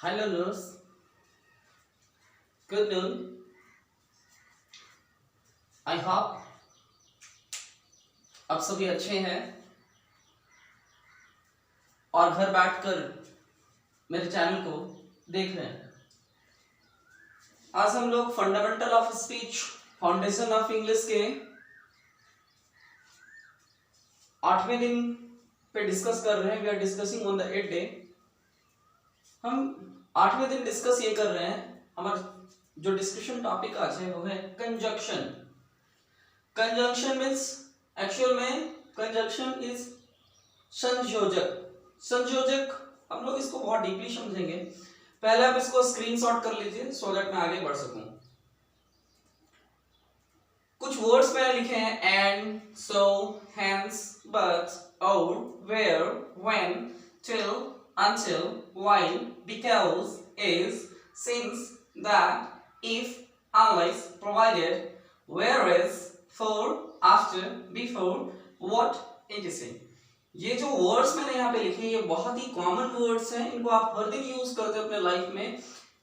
Hi learners, good noon. I hope आप सभी अच्छे हैं और घर बैठकर मेरे चैनल को देख रहे हैं। आज हम लोग fundamental of speech foundation of English के 8वें दिन पे डिस्कस कर रहे हैं। We are discussing on the 8th day. हम 8वें दिन डिस्कस ये कर रहे हैं। हमारा जो डिस्कशन टॉपिक आज है वो है कंजंक्शन। कंजंक्शन मीन्स एक्चुअल में कंजंक्शन इज संयोजक। संयोजक हम लोग इसको बहुत डीपली समझेंगे। पहले आप इसको स्क्रीनशॉट कर लीजिए सो दैट मैं आगे बढ़ सकूं। कुछ वर्ड्स मैंने लिखे हैं एंड, सो, हेंस, बट, और, where, when, till, until, while, because, is, since, that, if, unless, provided, whereas, for, after, before, what, etc. ये जो वर्ड्स मैंने यहाँ पे लिखे ये बहुत ही कॉमन वर्ड्स हैं। इनको आप हर दिन यूज करते हो अपने लाइफ में।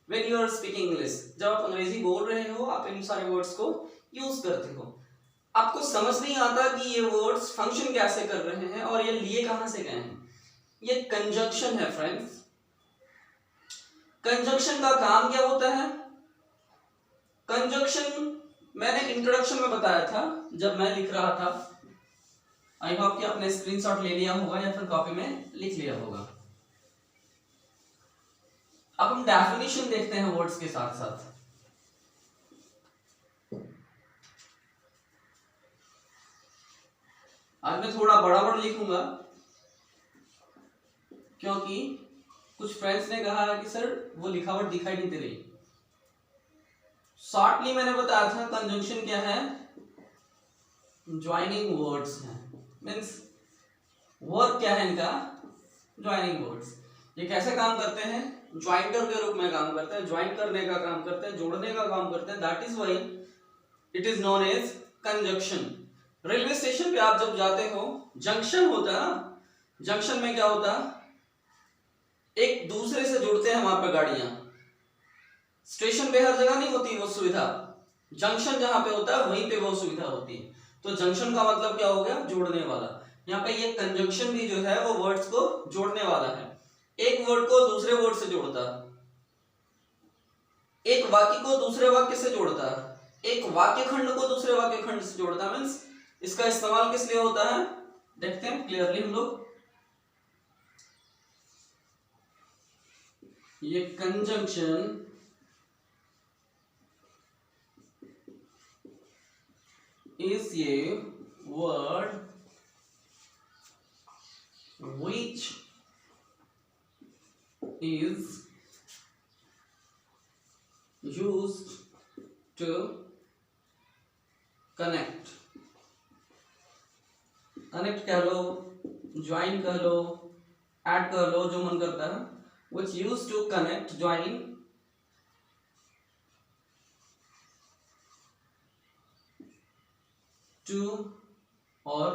When you are speaking English, जब आप अंग्रेजी बोल रहे हो आप इन सारे वर्ड्स को यूज करते हो। आपको समझ नहीं आता कि ये वर्ड्स फंक्शन कैसे कर रहे हैं और ये लिए कहां से गए हैं। ये कंजंक्शन है फ्रेंड्स। कंजंक्शन का काम क्या होता है? कंजंक्शन मैंने इंट्रोडक्शन में बताया था जब मैं लिख रहा था। आई होप कि आपने स्क्रीनशॉट ले लिया होगा या फिर कॉपी में लिख लिया होगा। अब हम डेफिनेशन देखते हैं वर्ड्स के साथ साथ। आज मैं थोड़ा बड़ा वर्ड लिखूंगा क्योंकि कुछ फ्रेंड्स ने कहा कि सर वो लिखावट दिखाई नहीं दे रही। शॉर्टली मैंने बताया था कंजंक्शन क्या है, ज्वाइनिंग वर्ड्स हैं। मींस वर्क क्या है इनका, ज्वाइनिंग वर्ड्स। ये कैसे काम करते हैं? ज्वाइंटर के रूप में काम करते हैं, ज्वाइन करने का काम करते हैं, जोड़ने का काम करते हैं। That is why it is known as conjunction. Railway station पे आप जब जाते हो जंक्शन होता है ना, जंक्शन में क्या होता है, एक दूसरे से जुड़ते हैं वहां पे गाड़ियां। स्टेशन पे हर जगह नहीं होती वो सुविधा, जंक्शन जहां पे होता है वहीं पे वो सुविधा होती है। तो जंक्शन का मतलब क्या हो गया, जोड़ने वाला। यहाँ पे ये कंजंक्शन भी जो है वो वर्ड्स को जोड़ने वाला है। एक वर्ड को दूसरे वर्ड से जोड़ता है, एक वाक्य को दूसरे वाक्य से जोड़ता है, एक वाक्य खंड को दूसरे वाक्य खंड से जोड़ता है। मींस इसका इस्तेमाल किस लिए होता है देखते हैं क्लियरली हम लोग। ये conjunction is a word which is used to connect। Connect कह लो, ज्वाइन कह लो, ऐड कर लो, जो मन करता है। which used to connect, join two or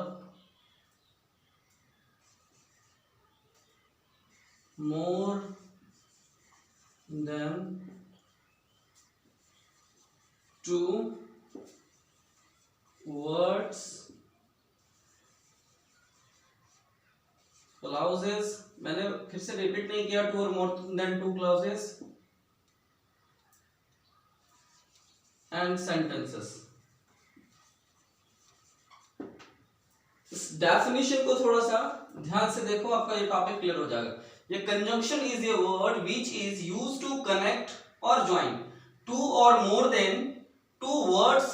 more than two words, clauses। मैंने फिर से रिपीट नहीं किया, टू और more than two clauses and sentences। इस डेफिनेशन को थोड़ा सा ध्यान से देखो, आपका ये टॉपिक क्लियर हो जाएगा। ये conjunction is a word which is used to connect और ज्वाइन टू और more than two words,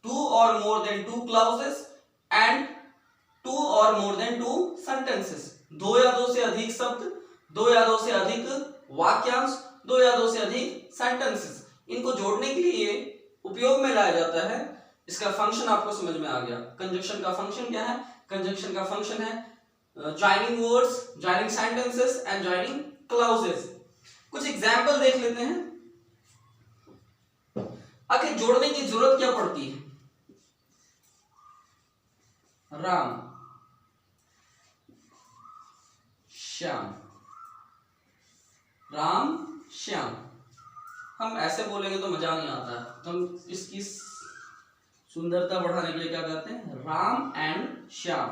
two और more than two clauses and two और मोर देन टू सेंटेंसेस। दो या दो से अधिक शब्द, दो या दो से अधिक वाक्यांश, दो या दो से अधिक सेंटेंसेस, इनको जोड़ने के लिए उपयोग में लाया जाता है। इसका फंक्शन आपको समझ में आ गया। कंजंक्शन का फंक्शन क्या है? कंजंक्शन का फंक्शन है joining words, joining sentences and joining clauses. कुछ एग्जांपल देख लेते हैं। आखिर जोड़ने की जरूरत क्या पड़ती है? राम, श्याम, राम श्याम। हम ऐसे बोलेंगे तो मजा नहीं आता, तो हम इसकी सुंदरता बढ़ाने के लिए क्या करते हैं, राम एंड श्याम,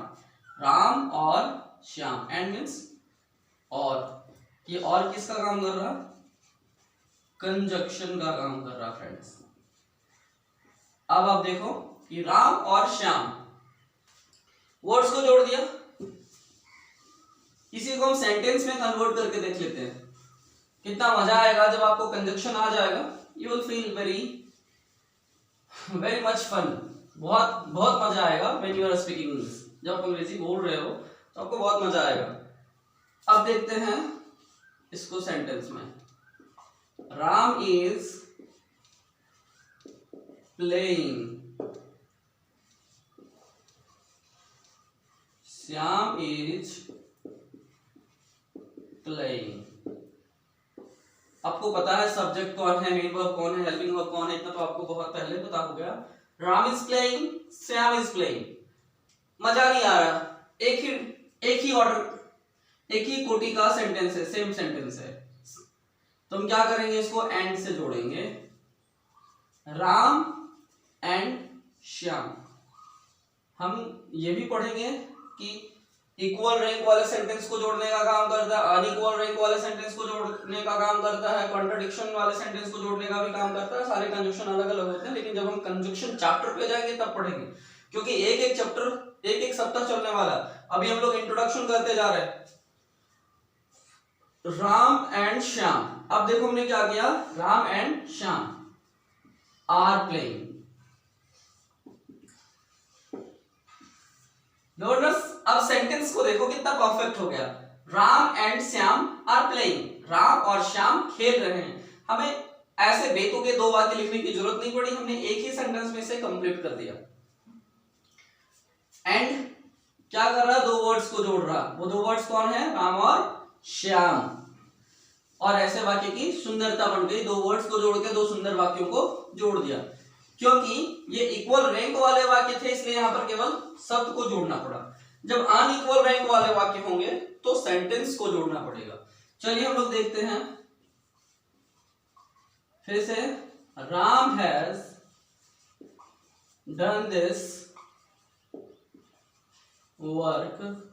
राम और श्याम, एंड मीन्स और, ये और किसका काम कर रहा, कंजक्शन का काम कर रहा फ्रेंड्स। अब आप देखो कि राम और श्याम वर्ड्स को जोड़ दिया, इसी को हम सेंटेंस में कन्वर्ट करके देख लेते हैं। कितना मजा आएगा जब आपको कंजक्शन आ जाएगा, you will feel very very much fun, बहुत बहुत मजा आएगा when you are speaking English. जब आप अंग्रेजी बोल रहे हो तो आपको बहुत मजा आएगा। अब देखते हैं इसको सेंटेंस में, Ram is playing, Shyam is playing. आपको पता है सब्जेक्ट कौन है, मेन वर्ब कौन है, हेल्पिंग वर्ब कौन है, इतना तो आपको बहुत पहले पता हो गया। Ram is playing, Shyam is playing. मजा नहीं आ रहा, एक ही ऑर्डर, एक ही कोटि का सेंटेंस है, सेम सेंटेंस है, तो हम क्या करेंगे, इसको एंड से जोड़ेंगे, राम एंड श्याम। हम ये भी पढ़ेंगे कि इक्वल रैंक वाले सेंटेंस को जोड़ने का काम करता है, अनइक्वल रैंक वाले सेंटेंस को जोड़ने का काम करता है, कॉन्ट्रडिक्शन वाले सेंटेंस को जोड़ने का भी काम करता है। सारे कंजक्शन अलग अलग होते हैं, लेकिन जब हम कंजक्शन चैप्टर पे जाएंगे तब पढ़ेंगे, क्योंकि एक एक चैप्टर एक एक सप्ताह चलने वाला। अभी हम लोग इंट्रोडक्शन करते जा रहे हैं, राम एंड श्याम। अब देखो हमने क्या किया, Ram and Shyam are playing. Notice अब सेंटेंस को देखो कितना परफेक्ट हो गया, Ram and Shyam are playing, Ram और श्याम खेल रहे हैं। हमें ऐसे बेतुके दो वाक्य लिखने की जरूरत नहीं पड़ी, हमने एक ही सेंटेंस में से कंप्लीट कर दिया। एंड क्या कर रहा, दो वर्ड्स को जोड़ रहा, वो दो वर्ड्स कौन है, राम और श्याम। और ऐसे वाक्य की सुंदरता बन गई, दो वर्ड्स को जोड़ के दो सुंदर वाक्यों को जोड़ दिया। क्योंकि ये इक्वल रैंक वाले वाक्य थे, इसलिए यहां पर केवल शब्द को जोड़ना पड़ा। जब अनइक्वल रैंक वाले वाक्य होंगे तो सेंटेंस को जोड़ना पड़ेगा। चलिए हम लोग देखते हैं फिर से, Ram has done this work,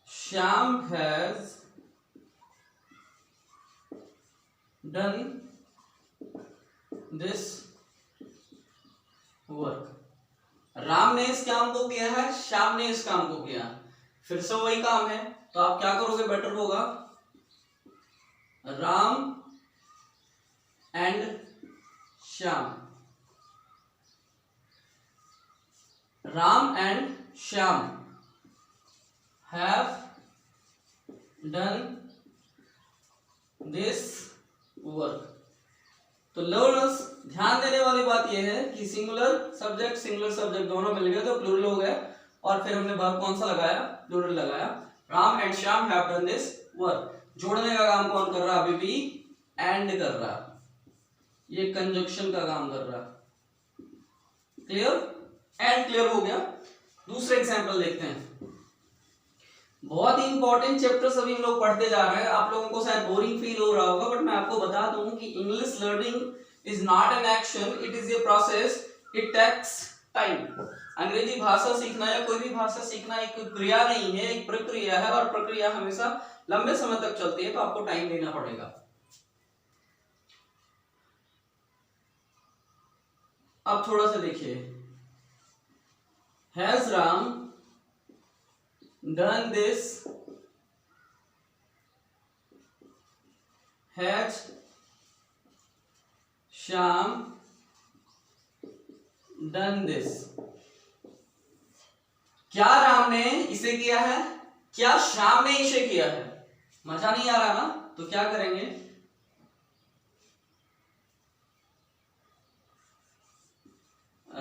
Shyam has done this work. Ram ने इस काम को किया है, श्याम ने इस काम को किया, फिर से वही काम है, तो आप क्या करोगे, बेटर होगा Ram and Shyam, Ram and Shyam have done this work. तो लर्नर्स ध्यान देने वाली बात यह है कि सिंगुलर सब्जेक्ट दोनों मिल गए तो प्लूरल हो गया, और फिर हमने वर्ब कौन सा लगाया, प्लूरल लगाया, Ram and Shyam have done this work. जोड़ने का काम कौन कर रहा, अभी भी एंड कर रहा, ये कंजक्शन का काम कर रहा। क्लियर, एंड क्लियर हो गया। दूसरे एग्जांपल देखते हैं, बहुत ही इंपॉर्टेंट चैप्टर सभी हम लोग पढ़ते जा रहे हैं। आप लोगों को शायद बोरिंग फील हो रहा होगा, बट मैं आपको बता दूं कि English learning is not an action, it is a process, it takes time. अंग्रेजी भाषा सीखना या कोई भी भाषा सीखना एक क्रिया नहीं है, एक प्रक्रिया है, और प्रक्रिया हमेशा लंबे समय तक चलती है, तो आपको टाइम देना पड़ेगा। अब थोड़ा सा देखिए, has Ram done this, has Shyam done this। क्या राम ने इसे किया है, क्या श्याम ने इसे किया है? मजा नहीं आ रहा ना, तो क्या करेंगे,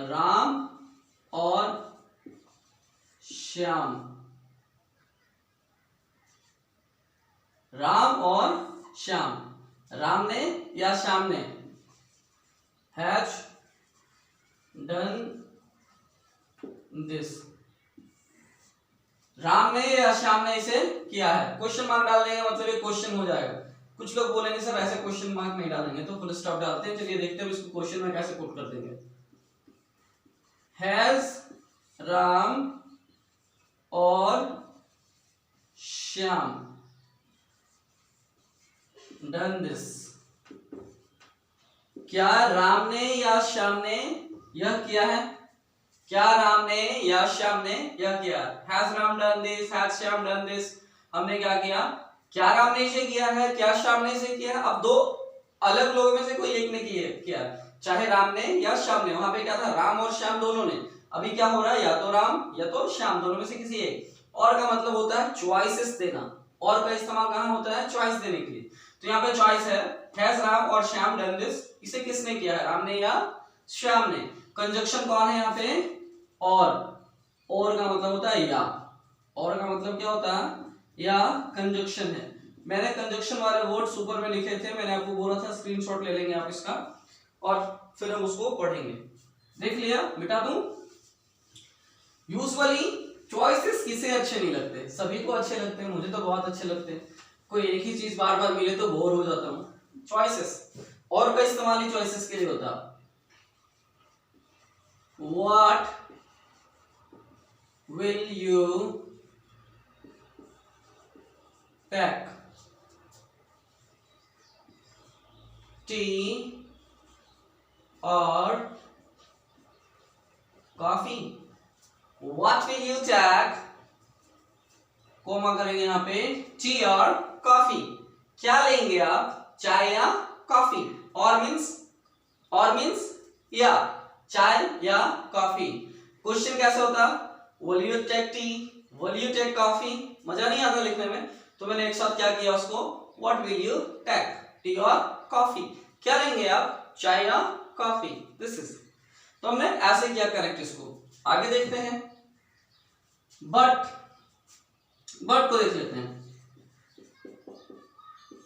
राम और श्याम, राम और श्याम, राम ने या श्याम ने, हैज डन दिस। राम ने या श्याम ने इसे किया है। क्वेश्चन मार्क डाल देंगे मतलब ये क्वेश्चन हो जाएगा। कुछ लोग बोलेंगे सर ऐसे क्वेश्चन मार्क नहीं डालेंगे, तो फुल स्टॉप डालते हैं। चलिए देखते हैं इसको क्वेश्चन में कैसे पुट कर देंगे। हैज राम और श्याम डन दिस, क्या राम ने या श्याम ने यह किया है? क्या राम ने या श्याम ने यह किया? Has Ram done this, has Shyam done this. हमने क्या किया? क्या राम ने इसे किया है, क्या श्याम ने इसे किया है? अब दो अलग लोगों में से कोई एक ने किया, चाहे राम ने या श्याम ने। वहां पे क्या था? राम और श्याम दोनों ने। अभी क्या हो रहा है? या तो राम या तो श्याम, दोनों में से किसी एक। और का मतलब होता है चॉइसेस देना। और का इस्तेमाल कहां होता है? चॉइस देने के लिए। तो यहाँ पे चॉइस है हैज राम और श्याम डन दिस। इसे किसने किया है? राम ने या श्याम ने। कंजक्शन कौन है यहाँ पे? और का मतलब होता है या। और का मतलब क्या होता है? या कंजक्शन है। मैंने कंजक्शन वाले वर्ड्स ऊपर में लिखे थे, मैंने आपको बोला था स्क्रीनशॉट ले लेंगे आप इसका और फिर हम उसको पढ़ेंगे। देख लिया? मिटा दूं? यूजुअली चॉइसेस किसे अच्छे नहीं लगते? सभी को अच्छे लगते हैं, मुझे तो बहुत अच्छे लगते हैं। कोई एक ही चीज बार बार मिले तो बोर हो जाता हूं। चॉइसेस, और का इस्तेमाल ही चॉइसेस के लिए होता है। What will you take? Tea or coffee? What will you take? Comma करेंगे यहाँ पे टी और कॉफी। क्या लेंगे आप? चाय या कॉफी? और मीन्स या चाय या कॉफी। क्वेश्चन कैसे होता? Will you take tea? Will you take coffee? मजा नहीं आता लिखने में, तो मैंने एक साथ क्या किया उसको? What will you take? T और कॉफी। क्या लेंगे आप? चाय या कॉफी? This is. तो हमने ऐसे किया करेक्ट इसको। आगे देखते हैं। बट को देख लेते हैं।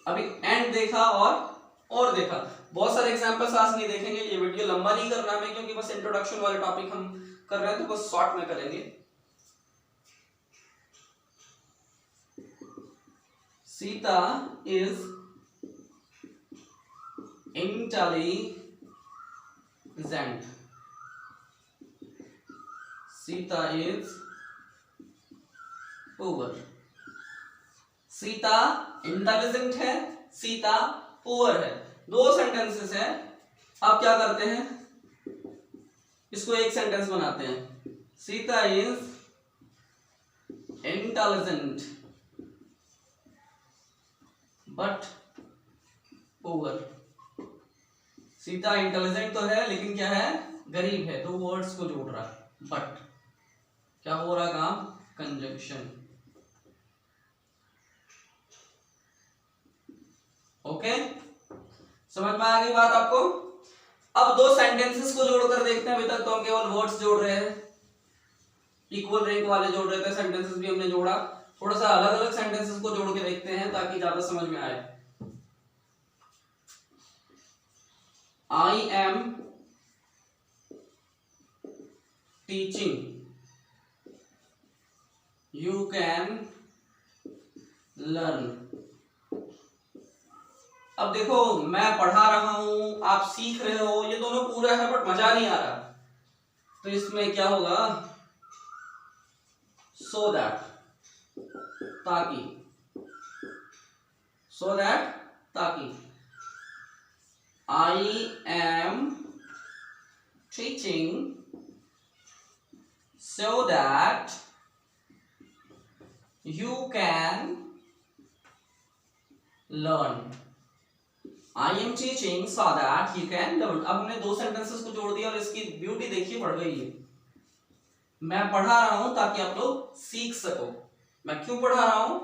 अभी एंड देखा और देखा। बहुत सारे एग्जांपल्स आज नहीं देखेंगे, ये वीडियो लंबा नहीं करना है क्योंकि बस इंट्रोडक्शन वाले टॉपिक हम कर रहे हैं, तो बस शॉर्ट में करेंगे। Sita is intelligent. Sita is poor. Sita intelligent है, सीता पुअर है। दो सेंटेंसेस हैं। अब क्या करते हैं? इसको एक सेंटेंस बनाते हैं। Sita is intelligent but poor. Sita intelligent तो है लेकिन क्या है? गरीब है। तो वर्ड्स को जोड़ रहा है। बट क्या हो रहा काम? कंजक्शन। ओके, समझ में आ गई बात आपको? अब दो सेंटेंसेस को जोड़कर देखते हैं। अभी तक तो हम केवल वर्ड्स जोड़ रहे हैं, इक्वल रैंक वाले जोड़ रहे थे। सेंटेंसेस भी हमने जोड़ा। थोड़ा सा अलग अलग सेंटेंसेस को जोड़ के देखते हैं ताकि ज्यादा समझ में आए। I am teaching, you can learn. अब देखो, मैं पढ़ा रहा हूं, आप सीख रहे हो, ये दोनों पूरा है बट मजा नहीं आ रहा। तो इसमें क्या होगा? सो दैट, ताकि। सो दैट, ताकि। I am teaching so that you can learn. I am teaching so that you can learn. अब हमने दो सेंटेंसेस को जोड़ दिया और इसकी ब्यूटी देखिए बढ़ गई है। मैं पढ़ा रहा हूं ताकि आप लोग सीख सको। मैं क्यों पढ़ा रहा हूं?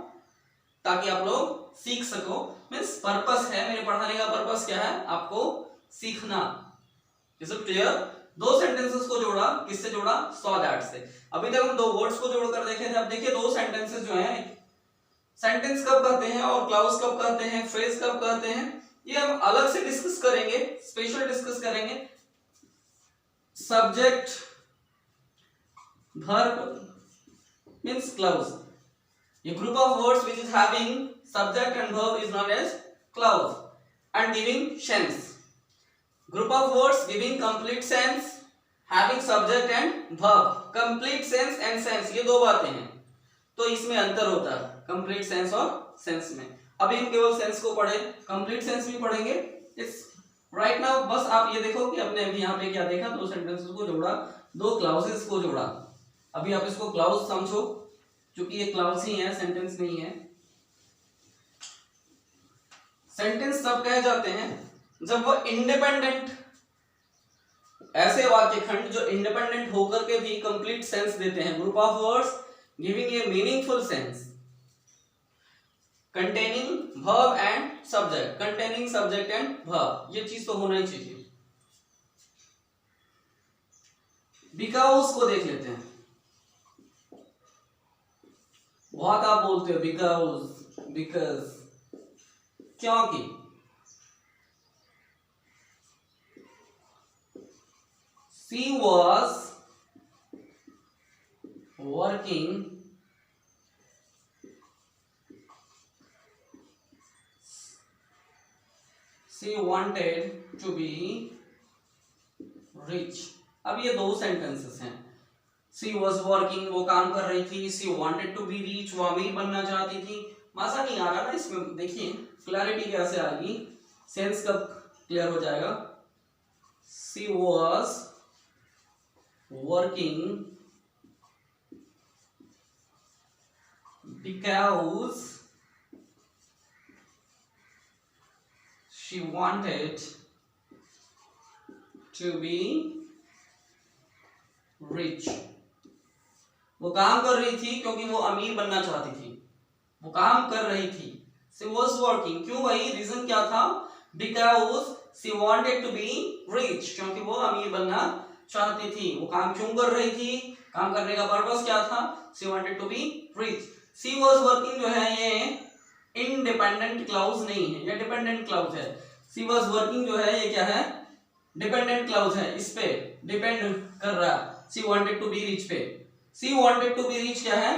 ताकि आप लोग सीख सको। मीन्स पर्पस है, मेरे पढ़ाने का पर्पस क्या है? आपको सीखना। Is it clear? दो सेंटेंसेस को जोड़ा, किससे जोड़ा? सो दैट से। अभी तक हम दो वर्ड्स को जोड़कर देखे थे। अब देखिए दो सेंटेंसेस जो हैं, सेंटेंस कब कहते हैं और क्लाउज कब कहते हैं, फ्रेज कब कहते हैं, ये हम अलग से डिस्कस करेंगे, स्पेशल डिस्कस करेंगे। Subject, verb, means clause. A group of words which is having subject and verb is known as clause and giving sense. Group of words giving complete sense, having subject and verb. Complete sense and sense ये दो बातें हैं, तो इसमें अंतर होता है complete sense और sense में. अभी हम केवल sense को पढ़े, complete sense भी पढ़ेंगे. इस right now बस आप ये देखो कि अपने अभी यहाँ पे क्या देखा, दो sentences को जोड़ा, दो clauses को जोड़ा. अभी आप इसको clause समझो, क्योंकि ये clause ही है, sentence नहीं है. sentence तब कहे जाते हैं जब वो इंडिपेंडेंट, ऐसे वाक्य खंड जो इंडिपेंडेंट होकर के भी कंप्लीट सेंस देते हैं. Group of words giving a meaningful sense containing verb and subject. Containing subject and verb, ये चीज तो होना ही चाहिए. बिकॉज को देख लेते हैं. बहुत आप बोलते हो बिकॉज, बिकॉज, क्योंकि. She was working she wanted to be rich. अब ये दो सेंटेंसेस हैं. She was working, वो काम कर रही थी. She wanted to be rich, वो अमीर बनना चाहती थी. मजा नहीं आ रहा ना इसमें. देखिए क्लैरिटी कैसे आएगी, सेंस कब क्लियर हो जाएगा. She was working because she wanted to be rich. वो काम कर रही थी क्योंकि वो अमीर बनना चाहती थी. वो काम कर रही थी. She was working, क्यों भाई, रीजन क्या था? Because she wanted to be rich, क्योंकि वो अमीर बनना चाहती थी. वो काम क्यों कर रही थी? काम करने का पर्पस क्या था? She wanted to be rich. She was working जो है ये इंडिपेंडेंट क्लाउज नहीं है, ये डिपेंडेंट क्लाउज है. She was working जो है ये क्या है? डिपेंडेंट क्लाउज है, इस पे डिपेंड कर रहा है. She wanted to be rich पे. She wanted to be rich क्या है?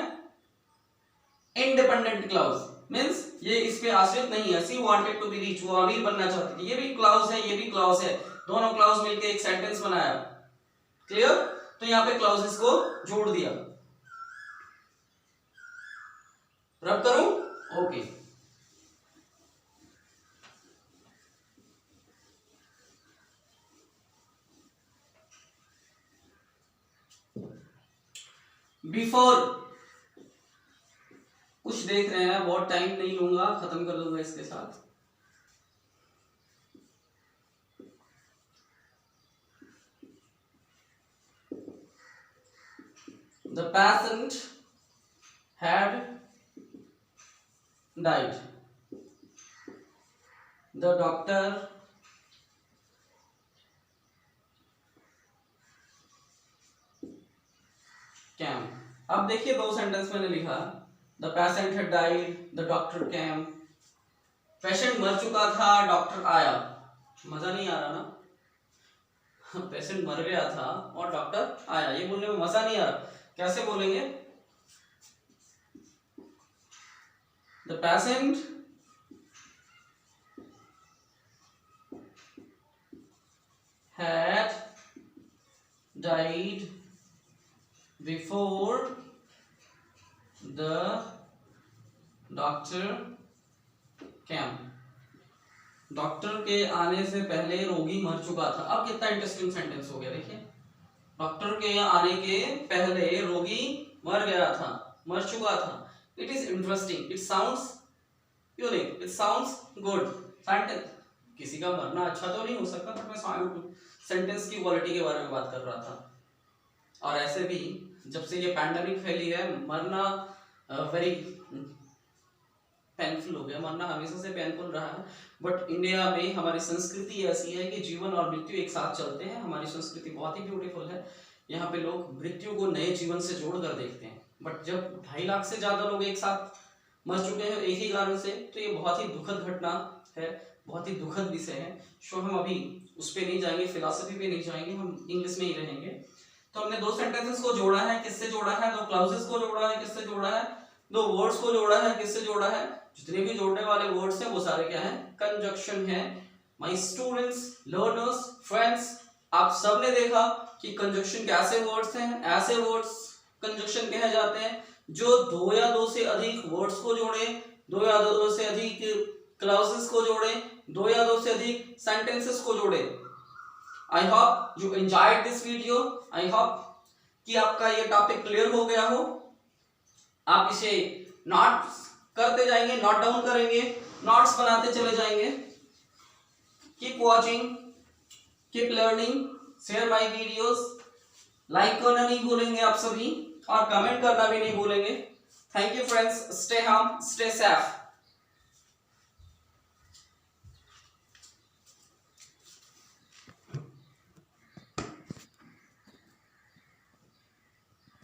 इंडिपेंडेंट क्लाउज, मीन्स ये इस पे आश्रित नहीं है. She wanted to be rich, वो अमीर बनना चाहती थी. ये भी क्लाउज है, ये भी क्लाउज है, दोनों क्लाउज मिलके एक सेंटेंस बनाया. क्लियर? तो यहाँ पे क्लाउसेस को जोड़ दिया. रब करूं? ओके. बिफोर कुछ देख रहे हैं, बहुत टाइम नहीं लूंगा, खत्म कर दूंगा इसके साथ. The patient had died. The doctor came. अब देखिए दो सेंटेंस मैंने लिखा. The patient had died. The doctor came. Patient मर चुका था, डॉक्टर आया. मजा नहीं आ रहा ना. पेशेंट मर गया था और डॉक्टर आया, ये बोलने में मजा नहीं आ रहा. कैसे बोलेंगे? The patient had died before the doctor came. Doctor के आने से पहले रोगी मर चुका था. अब कितना इंटरेस्टिंग सेंटेंस हो गया, देखिए. डॉक्टर के आने के पहले रोगी मर गया था, मर चुका था. It is interesting, it sounds unique, it sounds good. Sentence, किसी का मरना अच्छा तो नहीं हो सकता, बट मैं सेंटेंस की क्वालिटी के बारे में बात कर रहा था. और ऐसे भी जब से ये पैंडेमिक फैली है, मरना वेरी पेनफुल हो गया. मरना हमेशा से पेनफुल रहा है, बट इंडिया में हमारी संस्कृति ऐसी है कि जीवन और मृत्यु एक साथ चलते हैं. हमारी संस्कृति बहुत ही ब्यूटीफुल है. यहाँ पे लोग मृत्यु को नए जीवन से जोड़ कर देखते हैं. बट जब 2.5 लाख से ज्यादा लोग एक साथ मर चुके हैं एक ही कारण से, तो ये बहुत ही दुखद घटना है, बहुत ही दुखद विषय है. सो हम अभी उस पर नहीं जाएंगे, फिलॉसफी पे नहीं जाएंगे, हम इंग्लिश में ही रहेंगे. तो हमने दो सेंटेंसेस को जोड़ा है, किससे जोड़ा है? दो क्लाउजेस को जोड़ा है, किससे जोड़ा है? दो वर्ड्स को जोड़ा है, किससे जोड़ा है? जितने भी जोड़ने वाले वर्ड्स हैं वो सारे क्या हैं? कंजक्शन है। माय स्टूडेंट्स, लर्नर्स, फ्रेंड्स, आप सबने देखा कि कंजक्शन कैसे वर्ड्स हैं? ऐसे वर्ड्स कंजक्शन कहे जाते हैं जो दो या दो से अधिक वर्ड्स को जोड़े, दो या दो से अधिक क्लाउजेस को जोड़े, दो या दो से अधिक सेंटेंसेस को जोड़े। I hope you enjoyed this video. I hope कि आपका ये टॉपिक क्लियर हो गया हो। आप इसे नोट्स करते जाएंगे, नोट डाउन करेंगे, नोट्स बनाते चले जाएंगे। Keep watching, keep learning, share my videos, like करना नहीं भूलेंगे आप सभी और कमेंट करना भी नहीं भूलेंगे। Thank you friends, stay home, stay safe.